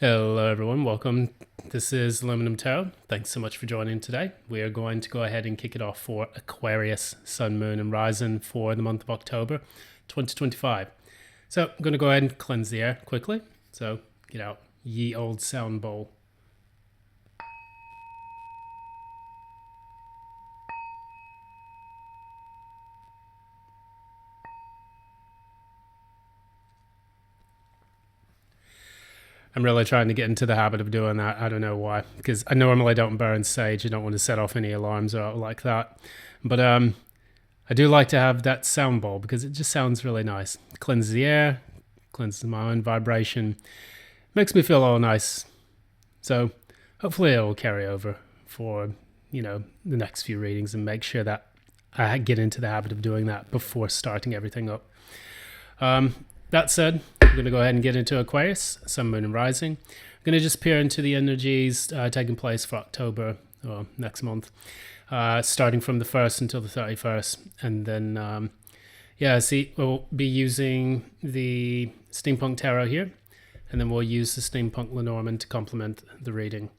Hello everyone, welcome. This is Aluminum Tarot. Thanks so much for joining today. We are going to go ahead and kick it off for Aquarius, Sun, Moon and Rising for the month of October 2025. So I'm going to go ahead and cleanse the air quickly. So get out ye old sound bowl. I'm really trying to get into the habit of doing that. I don't know why, because I normally don't burn sage. I don't want to set off any alarms or like that. But I do like to have that sound bowl because it just sounds really nice. It cleanses the air, cleanses my own vibration, makes me feel all nice. So hopefully it will carry over for, the next few readings and make sure that I get into the habit of doing that before starting everything up. That said, I'm going to go ahead and get into Aquarius, Sun, Moon and Rising. I'm going to just peer into the energies taking place for October, or next month, starting from the 1st until the 31st. And then, we'll be using the Steampunk Tarot here, and then we'll use the Steampunk Lenormand to complement the reading.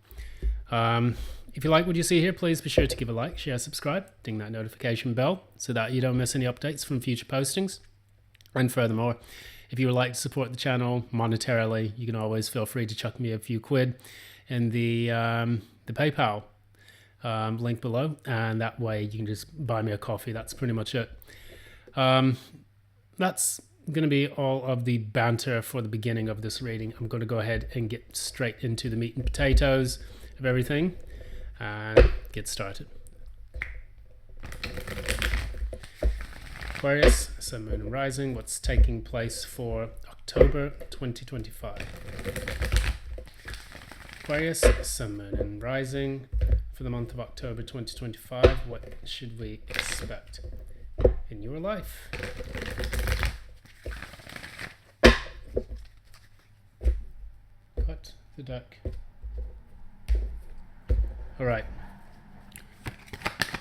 If you like what you see here, please be sure to give a like, share, subscribe, ding that notification bell so that you don't miss any updates from future postings. And furthermore, if you would like to support the channel monetarily, you can always feel free to chuck me a few quid in the PayPal link below, and that way you can just buy me a coffee. That's pretty much it. That's going to be all of the banter for the beginning of this reading. I'm going to go ahead and get straight into the meat and potatoes of everything and get started. Aquarius, Sun, Moon and Rising, what's taking place for October 2025. Aquarius, Sun, Moon and Rising for the month of October 2025. What should we expect in your life? Cut the deck. Alright.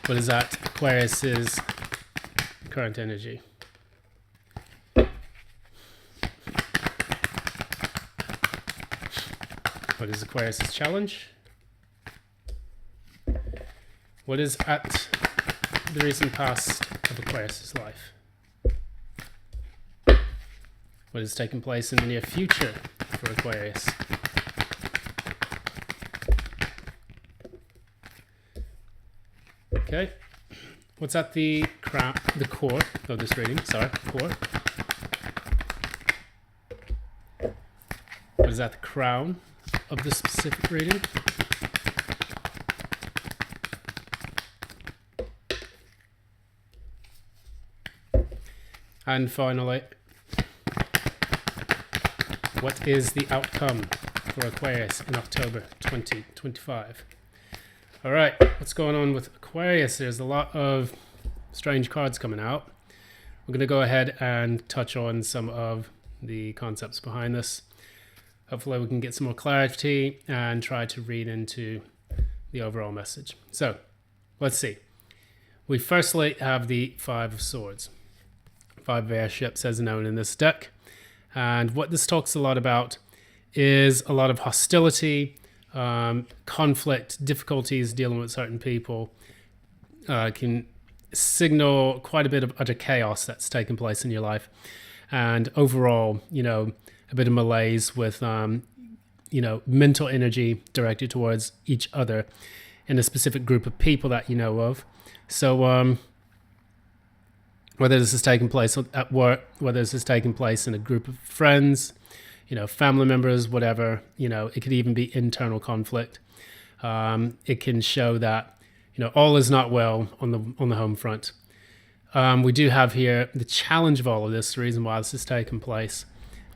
What is that? Aquarius's current energy. What is Aquarius' challenge? What is at the recent past of Aquarius' life? What is taking place in the near future for Aquarius? Okay. What's at the core of this reading? Core. What is at the crown of this specific reading? And finally, what is the outcome for Aquarius in October 2025? All right, what's going on with Aquarius? There's a lot of strange cards coming out. We're going to go ahead and touch on some of the concepts behind this. Hopefully we can get some more clarity and try to read into the overall message. So, let's see. We firstly have the Five of Swords. Five of Airships as known in this deck. And what this talks a lot about is a lot of hostility, conflict, difficulties dealing with certain people, can signal quite a bit of utter chaos that's taken place in your life. And overall, a bit of malaise with, mental energy directed towards each other in a specific group of people that you know of. So, whether this is taking place at work, whether this is taking place in a group of friends, family members, whatever, it could even be internal conflict. It can show that, all is not well on the home front. We do have here the challenge of all of this. The reason why this is taking place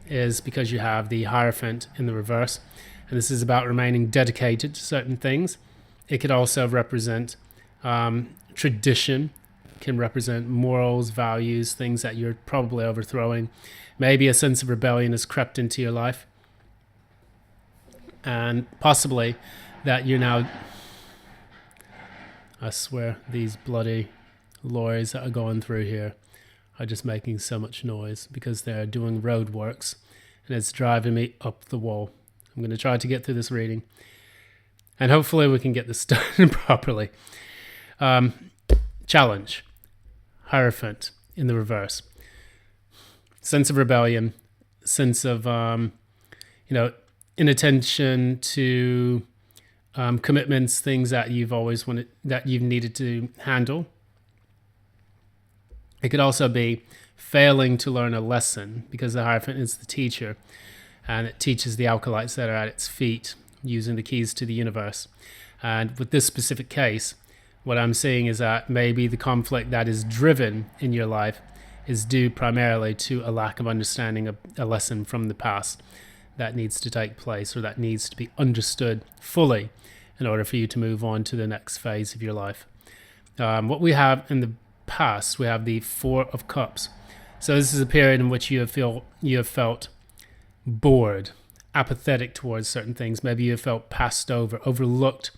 is because you have the Hierophant in the reverse, and this is about remaining dedicated to certain things. It could also represent tradition, can represent morals, values, things that you're probably overthrowing. Maybe a sense of rebellion has crept into your life, and possibly that you're now, I swear these bloody lorries that are going through here are just making so much noise because they're doing road works and it's driving me up the wall. I'm going to try to get through this reading, and hopefully we can get this done properly. Challenge. Hierophant in the reverse. Sense of rebellion, sense of, inattention to commitments, things that you've always wanted, that you've needed to handle. It could also be failing to learn a lesson, because the Hierophant is the teacher, and it teaches the alkalites that are at its feet using the keys to the universe. And with this specific case, what I'm seeing is that maybe the conflict that is driven in your life is due primarily to a lack of understanding of a lesson from the past that needs to take place, or that needs to be understood fully in order for you to move on to the next phase of your life. What we have in the past, we have the Four of Cups. So this is a period in which you have felt bored, apathetic towards certain things. Maybe you have felt passed over, overlooked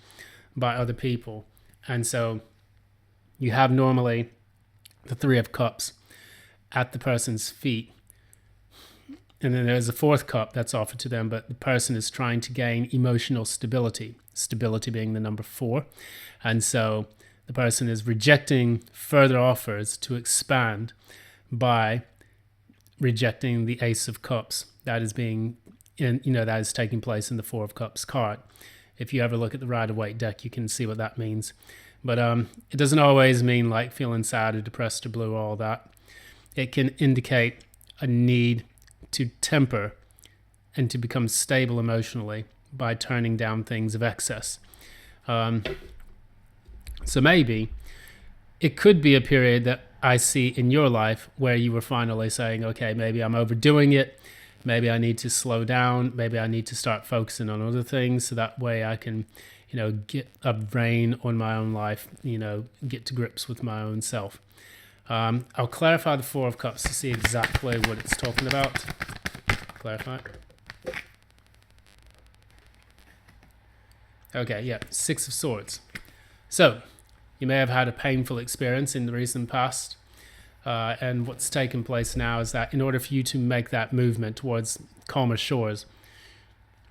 by other people. And so you have normally the Three of Cups at the person's feet. And then there's a fourth cup that's offered to them, but the person is trying to gain emotional stability, stability being the number 4. And so the person is rejecting further offers to expand by rejecting the Ace of Cups that is being that is taking place in the Four of Cups card. If you ever look at the Rider-Waite deck, you can see what that means. But it doesn't always mean like feeling sad or depressed or blue or all that. It can indicate a need to temper and to become stable emotionally by turning down things of excess. So maybe it could be a period that I see in your life where you were finally saying, okay, maybe I'm overdoing it. Maybe I need to slow down. Maybe I need to start focusing on other things, so that way I can, get a rein on my own life, get to grips with my own self. I'll clarify the Four of Cups to see exactly what it's talking about. Clarify. Okay, yeah, Six of Swords. So, you may have had a painful experience in the recent past. And what's taken place now is that in order for you to make that movement towards calmer shores,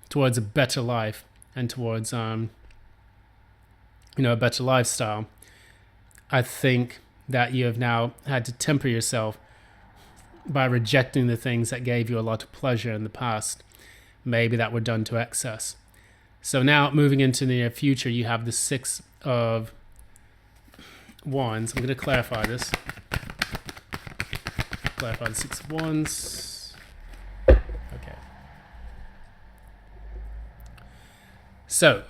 towards a better life, and towards, a better lifestyle, I think that you have now had to temper yourself by rejecting the things that gave you a lot of pleasure in the past, maybe that were done to excess. So now, moving into the near future, you have the Six of Wands. I'm going to clarify this. Clarify the Six of Wands. Okay. So,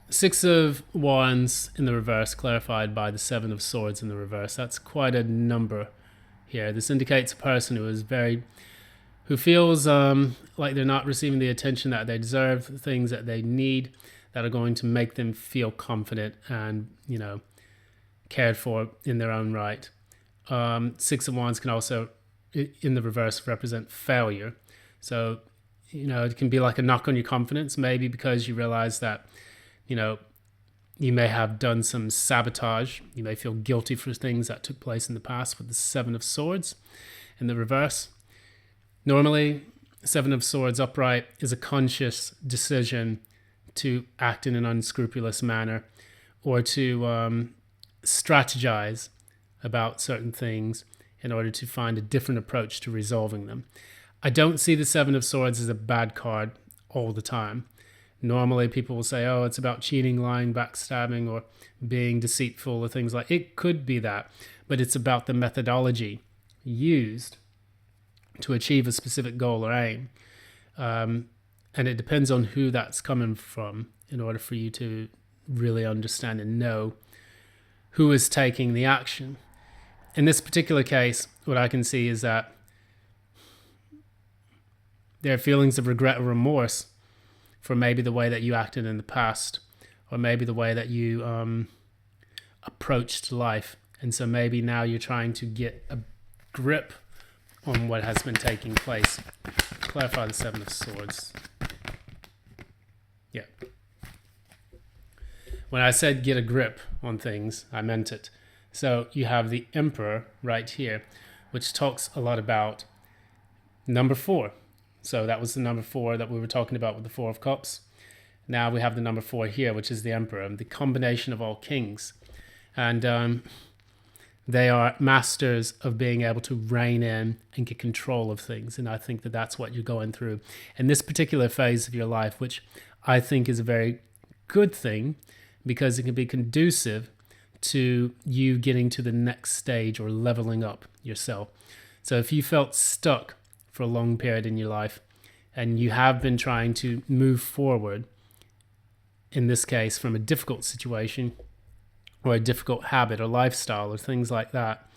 Six of Wands in the reverse, clarified by the Seven of Swords in the reverse. That's quite a number here. This indicates a person who feels like they're not receiving the attention that they deserve, the things that they need that are going to make them feel confident and, cared for in their own right. Six of Wands can also, in the reverse, represent failure. So, it can be like a knock on your confidence, maybe because you realize that, you may have done some sabotage. You may feel guilty for things that took place in the past with the Seven of Swords in the reverse. Normally, Seven of Swords upright is a conscious decision to act in an unscrupulous manner, or to strategize about certain things in order to find a different approach to resolving them. I don't see the Seven of Swords as a bad card all the time. Normally people will say, oh, it's about cheating, lying, backstabbing, or being deceitful, or things like it could be that, but it's about the methodology used to achieve a specific goal or aim. And it depends on who that's coming from in order for you to really understand and know who is taking the action. In this particular case, what I can see is that there are feelings of regret or remorse for maybe the way that you acted in the past, or maybe the way that you approached life. And so maybe now you're trying to get a grip on what has been taking place. Clarify the Seven of Swords. Yeah. When I said get a grip on things, I meant it. So you have the Emperor right here, which talks a lot about number 4. So that was the number 4 that we were talking about with the 4 of Cups. Now we have the number 4 here, which is the Emperor, the combination of all kings. And they are masters of being able to rein in and get control of things. And I think that that's what you're going through in this particular phase of your life, which I think is a very good thing because it can be conducive to you getting to the next stage or leveling up yourself. So if you felt stuck for a long period in your life and you have been trying to move forward, in this case from a difficult situation or a difficult habit or lifestyle or things like that,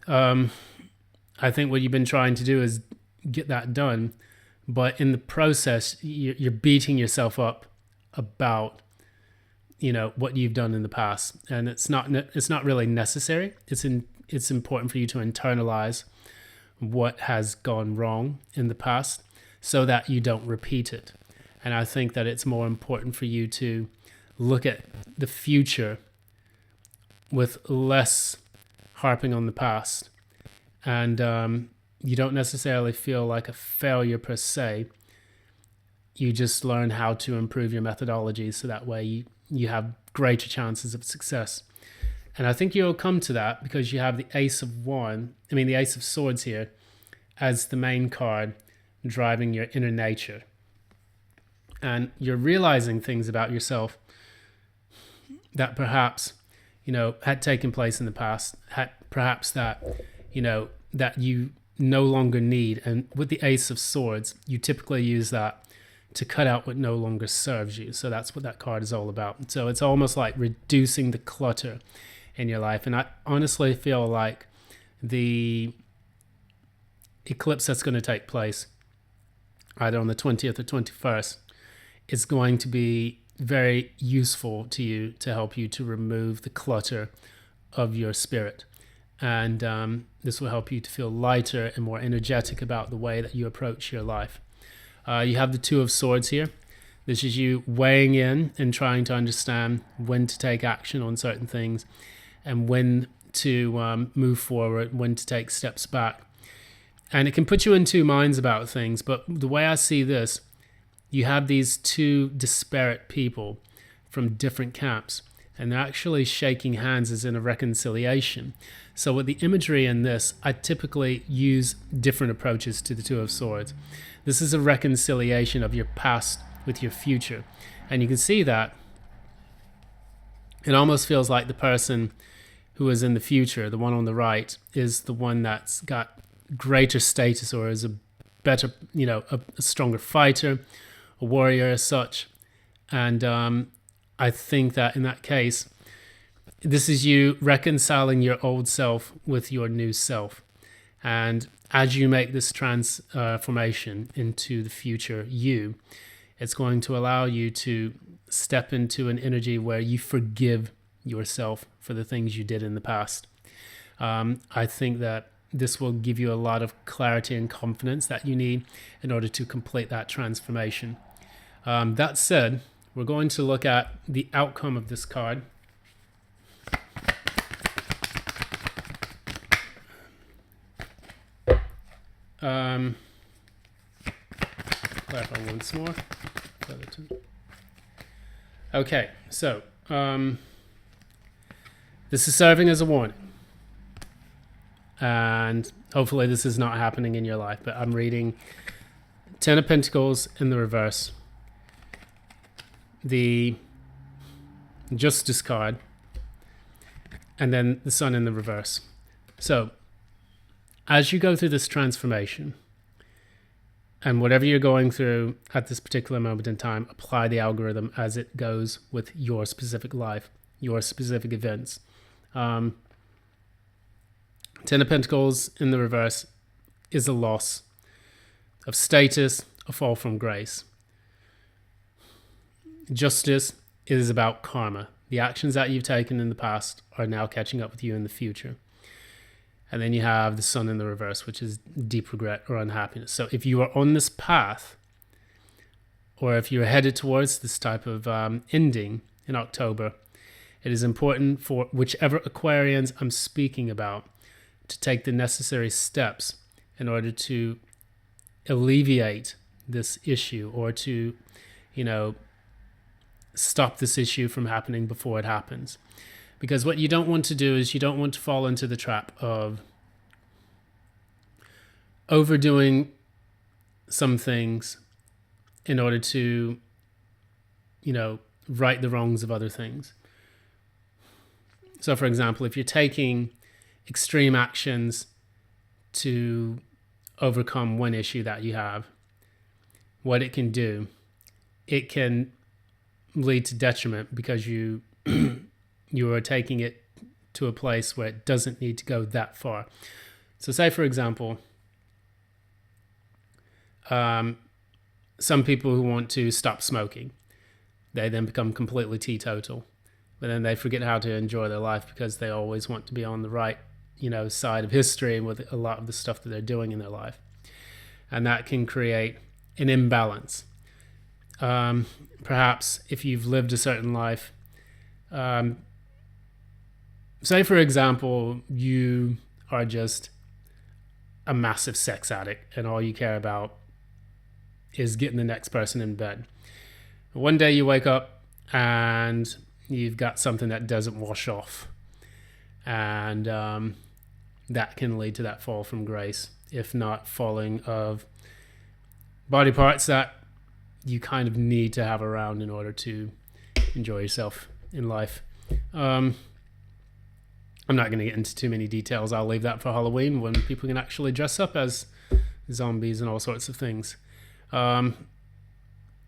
I think what you've been trying to do is get that done, but in the process you're beating yourself up about what you've done in the past, and it's not really necessary. It's important for you to internalize what has gone wrong in the past so that you don't repeat it. And I think that it's more important for you to look at the future with less harping on the past. And you don't necessarily feel like a failure per se. You just learn how to improve your methodology so that way you have greater chances of success. And I think you'll come to that because you have the Ace of Swords here as the main card driving your inner nature. And you're realizing things about yourself that perhaps, had taken place in the past, perhaps that you no longer need. And with the Ace of Swords, you typically use that to cut out what no longer serves you. So that's what that card is all about. So it's almost like reducing the clutter in your life. And I honestly feel like the eclipse that's going to take place either on the 20th or 21st is going to be very useful to you to help you to remove the clutter of your spirit. And this will help you to feel lighter and more energetic about the way that you approach your life. You have the Two of Swords here. This is you weighing in and trying to understand when to take action on certain things and when to move forward, when to take steps back. And it can put you in two minds about things, but the way I see this, you have these two disparate people from different camps, and they're actually shaking hands as in a reconciliation. So with the imagery in this, I typically use different approaches to the Two of Swords. This is a reconciliation of your past with your future. And you can see that it almost feels like the person who is in the future, the one on the right, is the one that's got greater status or is a better, a stronger fighter, a warrior as such. And I think that in that case, this is you reconciling your old self with your new self. And as you make this transformation into the future you, it's going to allow you to step into an energy where you forgive yourself for the things you did in the past. I think that this will give you a lot of clarity and confidence that you need in order to complete that transformation. That said, we're going to look at the outcome of this card. Clarify once more. Okay, so this is serving as a warning. And hopefully this is not happening in your life, but I'm reading Ten of Pentacles in the reverse, the Justice card, and then the Sun in the reverse. So as you go through this transformation, and whatever you're going through at this particular moment in time, apply the algorithm as it goes with your specific life, your specific events. Ten of Pentacles in the reverse is a loss of status, a fall from grace. Justice is about karma. The actions that you've taken in the past are now catching up with you in the future. And then you have the Sun in the reverse, which is deep regret or unhappiness. So if you are on this path, or if you're headed towards this type of ending in October, it is important for whichever Aquarians I'm speaking about to take the necessary steps in order to alleviate this issue, or to, stop this issue from happening before it happens. Because what you don't want to do is you don't want to fall into the trap of overdoing some things in order to, right the wrongs of other things. So, for example, if you're taking extreme actions to overcome one issue that you have, what it can do, it can lead to detriment, because you are taking it to a place where it doesn't need to go that far. So say, for example, some people who want to stop smoking, they then become completely teetotal, but then they forget how to enjoy their life because they always want to be on the right, side of history with a lot of the stuff that they're doing in their life. And that can create an imbalance. Perhaps if you've lived a certain life, say, for example, you are just a massive sex addict and all you care about is getting the next person in bed. One day you wake up and you've got something that doesn't wash off, and that can lead to that fall from grace, if not falling of body parts that you kind of need to have around in order to enjoy yourself in life. I'm not going to get into too many details. I'll leave that for Halloween, when people can actually dress up as zombies and all sorts of things.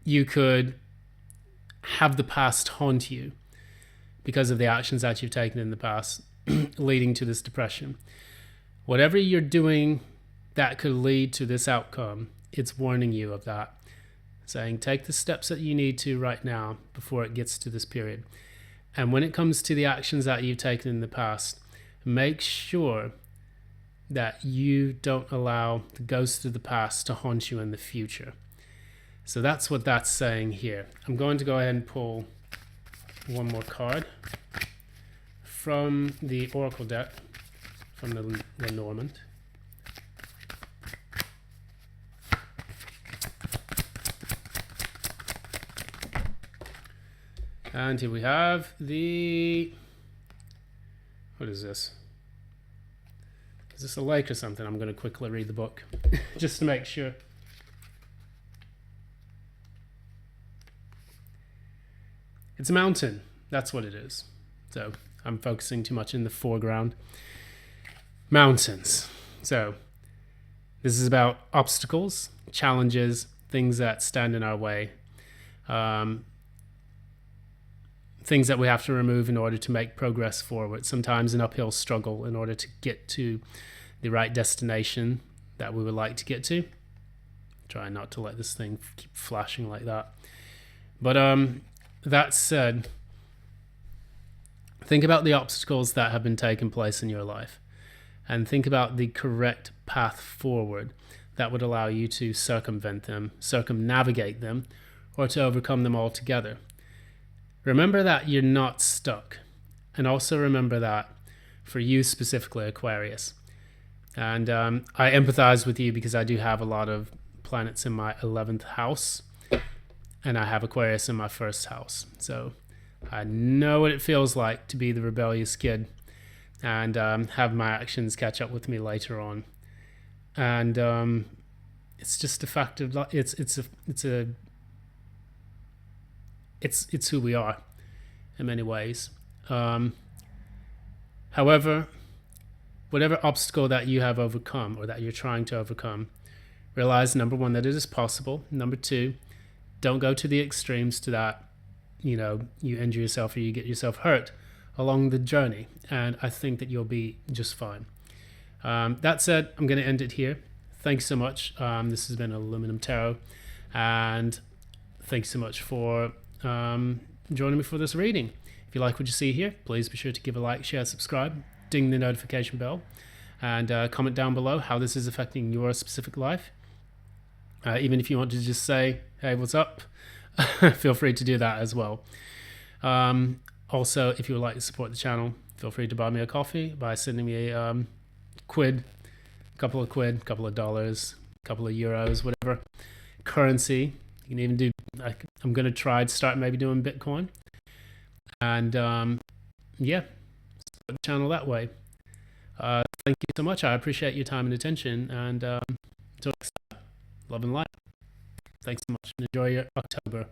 You could have the past haunt you because of the actions that you've taken in the past, leading to this depression. Whatever you're doing that could lead to this outcome, it's warning you of that, saying take the steps that you need to right now before it gets to this period. And when it comes to the actions that you've taken in the past, make sure that you don't allow the ghosts of the past to haunt you in the future. So that's what that's saying here. I'm going to go ahead and pull one more card from the Oracle deck, from the Lenormand. And here we have the, what is this? Is this a lake or something? I'm going to quickly read the book just to make sure. It's a mountain. That's what it is. So I'm focusing too much in the foreground. Mountains. So this is about obstacles, challenges, things that stand in our way. Things that we have to remove in order to make progress forward. Sometimes an uphill struggle in order to get to the right destination that we would like to get to. Try not to let this thing keep flashing like that. But that said, think about the obstacles that have been taking place in your life, and think about the correct path forward that would allow you to circumvent them, circumnavigate them, or to overcome them altogether. Remember that you're not stuck. And also remember that for you specifically, Aquarius. And I empathize with you because I do have a lot of planets in my 11th house. And I have Aquarius in my first house. So I know what it feels like to be the rebellious kid and have my actions catch up with me later on. And it's just a fact of life. It's who we are in many ways. However, whatever obstacle that you have overcome or that you're trying to overcome, realize, number one, that it is possible. Number two, don't go to the extremes to that, you injure yourself or you get yourself hurt along the journey. And I think that you'll be just fine. That said, I'm going to end it here. Thanks so much. This has been Aluminum Tarot. And thanks so much for joining me for this reading. If you like what you see here, please be sure to give a like, share, subscribe, ding the notification bell, and comment down below how this is affecting your specific life. Even if you want to just say, hey, what's up? Feel free to do that as well. Also, if you would like to support the channel, feel free to buy me a coffee by sending me a couple of dollars, a couple of euros, whatever currency. You can even do, like, I'm going to try to start maybe doing Bitcoin. And yeah, support the channel that way. Thank you so much. I appreciate your time and attention. And until next time, love and light. Thanks so much. And enjoy your October.